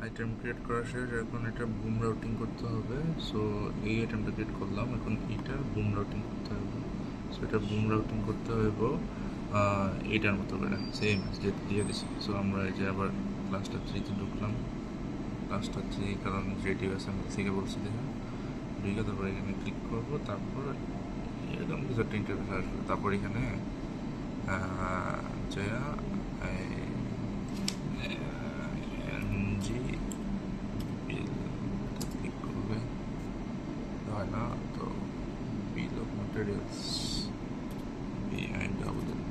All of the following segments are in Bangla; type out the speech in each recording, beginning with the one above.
আইটেম ক্রিয়েট করা শেষ। এখন এটা বুম রাউটিং করতে হবে। সো এই আইটেমটা ক্রিয়েট করলাম, এখন এটা বুম রাউটিং করতে হবে। সো এটা বুম রাউটিং করতে হইব এইটার মতো করে, সেম যেটা দিয়ে দিছি। সো আমরা এই যে আবার ক্লাসটা 3-তে ঢুকলাম। ক্লাসটা 3 কারণ রেডিও অ্যাসেম্বলি থেকে বলছি দেখা ঢুকে তারপর এখানে ক্লিক করবো। তারপর এরকম কিছু একটা ইন্টারফেস আসবে। তারপর এখানে যে এনজি বিল ক্লিক করবে, হয় না তো বিল অফ ম্যাটেরিয়ালস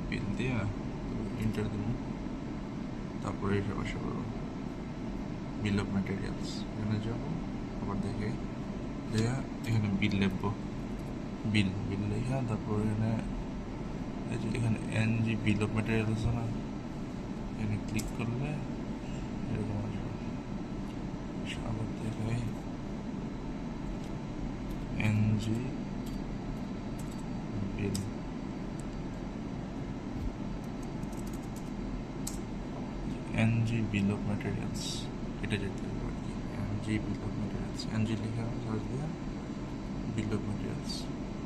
বিল দিয়া ইন্টার দেব। তারপরে এটা বসে করবো বিল অফ ম্যাটেরিয়ালস, এখানে যাবো। আবার দেখে দেয়া এখানে বিল লিখবো, বিল লেখা। তারপর এখানে এই যে এখানে এনজি বিল অফ ম্যাটেরিয়ালস না, এখানে ক্লিক করলে এরকম আসবে। আবার দেখে NG bill, NG bill of materials, এটা যেতে হবে আর কি। NG bill of materials, NG লেখা সার্চ দিয়ে বিল অফ ম্যাটেরিয়ালস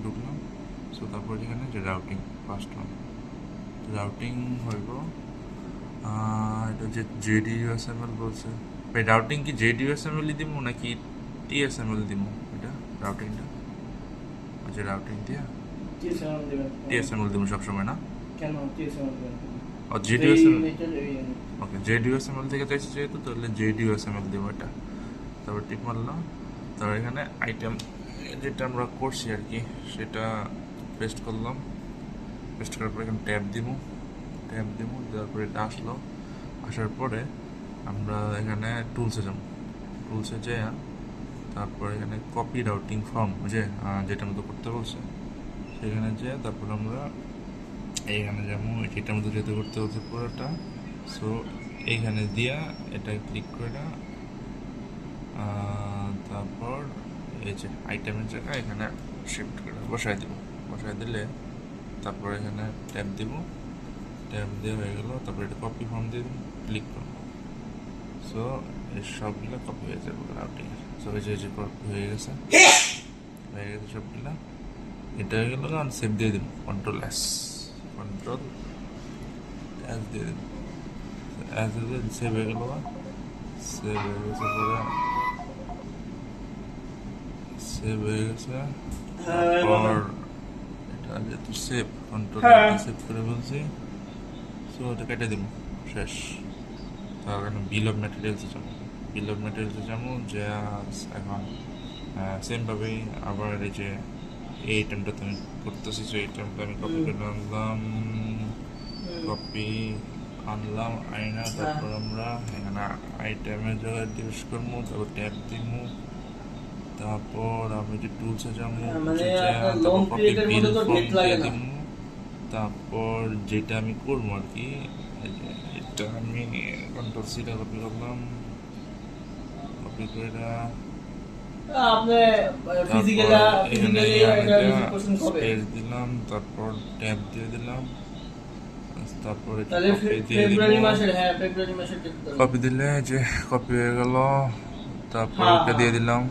ঢুকলাম। সো তারপর এখানে যে রাউটিং, ফার্স্ট ওয়ান রাউটিং হইব এটা যে JDUSML বলছে। ভাই রাউটিং কি JDUSML দিব নাকি TSML দিব? এটা রাউটিংটা আচ্ছা রাউটিং দিয়া TSML দিব সবসময় না? কেন TSML ও JDUSML, ওকে JDUSML থেকে চাইছি যেহেতু তাহলে JDUSML দিব এটা। তারপর টিপ মারলাম। তারপর এখানে আইটেম যেটা আমরা করছি আর কি সেটা পেস্ট করলাম। পেস্ট করার পর এখানে ট্যাব দিব, দেওয়ার পরে এটা আসলো। আসার পরে আমরা এখানে টুলসে যাব, টুলসে যাই। তারপর এখানে কপি রাউটিং ফর্ম যে যেটার মতো করতে বলছে সেখানে যেয়ে তারপর আমরা এইখানে যাবো, এটার মতো যেতে করতে বলছে পুরোটা। সো এইখানে দিয়া এটা ক্লিক করে তারপর এই যে আইটেমের জায়গায় এখানে শিফট করে বসায় দিব। বসায় দিলে তারপর এখানে ট্যাব দিব, ট্যাব দিয়ে হয়ে গেল। তারপর এটা কপি ফর্ম দিয়ে ক্লিক করব। সো এই সবগুলো কপি হয়ে যাবে রাউটিং। সো এই যে কপি হয়ে গেছে সবগুলো। এটা হয়ে গেল, কারণ সেভ দিয়ে দিন কন্ট্রোল এস দিয়ে দিন, সেভ হয়ে গেল। সেভ হয়ে গেছে পরে সেভ হয়ে গেছে। তারপর এটা যেহেতু সেভ কন্ট্রোল সেভ করে বলছি, সো এটা কেটে দিব, শেষ। তারপর বিল অফ ম্যাটেরিয়ালসে যাবো, যেমন যে এখন সেমভাবেই আবার এই যে এই আইটেমটা আমি করতেছি, যে এই আইটেমটা আমি কপি করে আনলাম আইনা। তারপর আমরা এখানে আইটেমের জায়গায় ইউজ করবো। তারপর ট্যাব দিব। তারপর আমি যে টুলসে যাবো, কপি বিল ফর্ম দিয়ে দিব। তারপর যেটা আমি করবো আর কি, এটা আমি কন্ট্রোল সিটা কপি করলাম, কপি করে স্পেস দিলাম। তারপর ট্যাব দিয়ে দিলাম। তারপরে কপি দিলে যে কপি হয়ে গেল। তারপর ওকে দিয়ে দিলাম,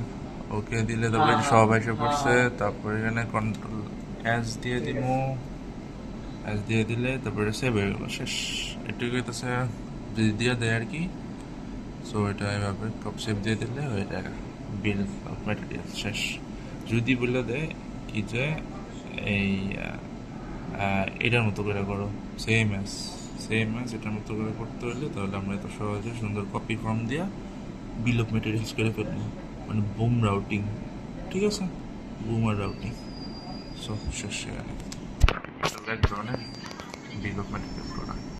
ওকে দিলে তারপরে সব এসে পড়ছে। তারপর এখানে কন্ট্রোল এস দিয়ে দিব, এস দিয়ে দিলে তারপরে সেভ হয়ে গেল, শেষ। এটুকুই তো যদি দিয়ে দেয় আর কি। সো এটা এভাবে সেভ দিয়ে দিলে হয়ে যায় বিল অফ ম্যাটেরিয়াল, শেষ। যদি বলে দেয় কি যে এই এটার মতো করে করো, সেম অ্যাজ এটার মতো করে করতে হলে, তাহলে আমরা এত সহজে সুন্দর কপি ফর্ম দিয়া বিল অফ ম্যাটেরিয়ালস করে ফেলবো, মানে বুম রাউটিং। ঠিক আছে, বুমার রাউটিং। সো শেষ, সেখানে এক ধরনের বিল অফ ম্যাটেরিয়াল করা।